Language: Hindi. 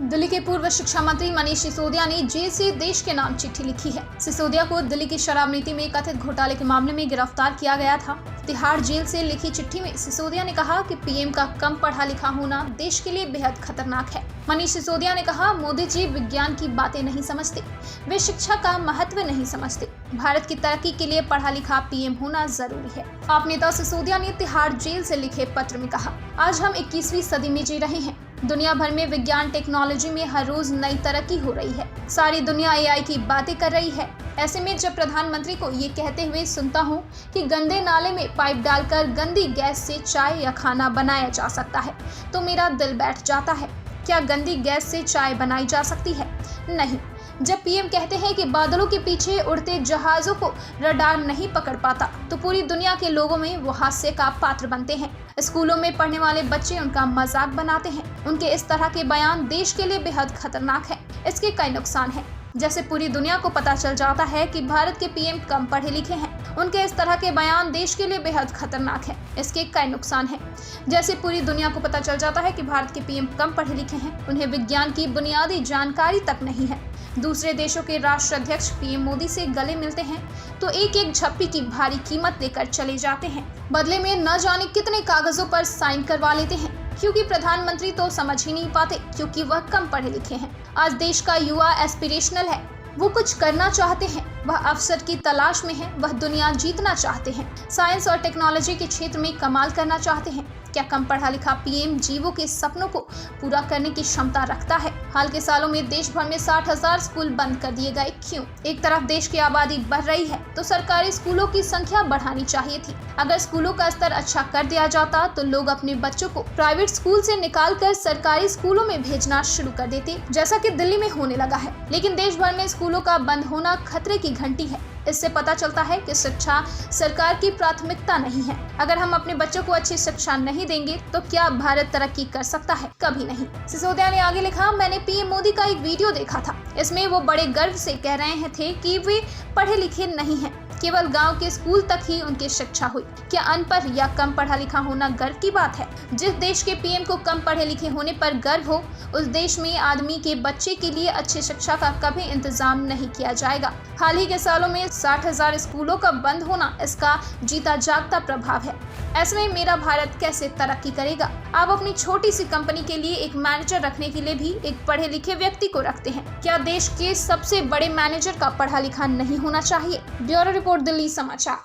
दिल्ली के पूर्व शिक्षा मंत्री मनीष सिसोदिया ने जेल से देश के नाम चिट्ठी लिखी है। सिसोदिया को दिल्ली की शराब नीति में कथित घोटाले के मामले में गिरफ्तार किया गया था। तिहाड़ जेल से लिखी चिट्ठी में सिसोदिया ने कहा कि पीएम का कम पढ़ा लिखा होना देश के लिए बेहद खतरनाक है। मनीष सिसोदिया ने कहा, मोदी जी विज्ञान की बातें नहीं समझते, वे शिक्षा का महत्व नहीं समझते। भारत की तरक्की के लिए पढ़ा लिखा पीएम होना जरूरी है। आप नेता सिसोदिया ने तिहाड़ जेल से लिखे पत्र में कहा, आज हम 21वीं सदी में जी रहे हैं। दुनिया भर में विज्ञान टेक्नोलॉजी में हर रोज नई तरक्की हो रही है। सारी दुनिया एआई की बातें कर रही है। ऐसे में जब प्रधानमंत्री को ये कहते हुए सुनता हूँ कि गंदे नाले में पाइप डालकर गंदी गैस से चाय या खाना बनाया जा सकता है, तो मेरा दिल बैठ जाता है। क्या गंदी गैस से चाय बनाई जा सकती है? नहीं। जब पीएम कहते हैं कि बादलों के पीछे उड़ते जहाजों को रडार नहीं पकड़ पाता, तो पूरी दुनिया के लोगों में वो हास्य का पात्र बनते हैं। स्कूलों में पढ़ने वाले बच्चे उनका मजाक बनाते हैं। उनके इस तरह के बयान देश के लिए बेहद खतरनाक है। इसके कई नुकसान हैं। जैसे पूरी दुनिया को पता चल जाता है कि भारत के पीएम कम पढ़े लिखे हैं। उनके इस तरह के बयान देश के लिए बेहद खतरनाक है। इसके कई नुकसान हैं। जैसे पूरी दुनिया को पता चल जाता है कि भारत के पीएम कम पढ़े लिखे हैं, उन्हें विज्ञान की बुनियादी जानकारी तक नहीं है। दूसरे देशों के राष्ट्राध्यक्ष पीएम मोदी से गले मिलते हैं तो एक एक झप्पी की भारी कीमत देकर चले जाते हैं। बदले में न जाने कितने कागजों पर साइन करवा लेते हैं, क्योंकि प्रधानमंत्री तो समझ ही नहीं पाते, क्योंकि वह कम पढ़े लिखे हैं। आज देश का युवा एस्पिरेशनल है। वो कुछ करना चाहते हैं, वह अवसर की तलाश में है, वह दुनिया जीतना चाहते हैं, साइंस और टेक्नोलॉजी के क्षेत्र में कमाल करना चाहते हैं। क्या कम पढ़ा लिखा पीएम जीवों के सपनों को पूरा करने की क्षमता रखता है? हाल के सालों में देश भर में 60,000 स्कूल बंद कर दिए गए। क्यों? एक तरफ देश की आबादी बढ़ रही है तो सरकारी स्कूलों की संख्या बढ़ानी चाहिए थी। अगर स्कूलों का स्तर अच्छा कर दिया जाता तो लोग अपने बच्चों को प्राइवेट स्कूल से निकालकर सरकारी स्कूलों में भेजना शुरू कर देते, जैसा कि दिल्ली में होने लगा है। लेकिन देश भर में स्कूलों का बंद होना खतरे की घंटी है। इससे पता चलता है कि शिक्षा सरकार की प्राथमिकता नहीं है। अगर हम अपने बच्चों को अच्छी शिक्षा नहीं देंगे तो क्या भारत तरक्की कर सकता है? कभी नहीं। सिसोदिया ने आगे लिखा, मैंने पीएम मोदी का एक वीडियो देखा था। इसमें वो बड़े गर्व से कह रहे थे कि वे पढ़े लिखे नहीं हैं, केवल गांव के स्कूल तक ही उनकी शिक्षा हुई। क्या अनपढ़ या कम पढ़ा लिखा होना गर्व की बात है? जिस देश के पीएम को कम पढ़े लिखे होने पर गर्व हो, उस देश में आदमी के बच्चे के लिए अच्छी शिक्षा का कभी इंतजाम नहीं किया जाएगा। हाल ही के सालों में 60,000 स्कूलों का बंद होना इसका जीता जागता प्रभाव है। ऐसे में मेरा भारत कैसे तरक्की करेगा? आप अपनी छोटी सी कंपनी के लिए एक मैनेजर रखने के लिए भी एक पढ़े लिखे व्यक्ति को रखते हैं। क्या देश के सबसे बड़े मैनेजर का पढ़ा लिखा नहीं होना चाहिए? ब्यूरो रिपोर्ट, दिल्ली समाचार।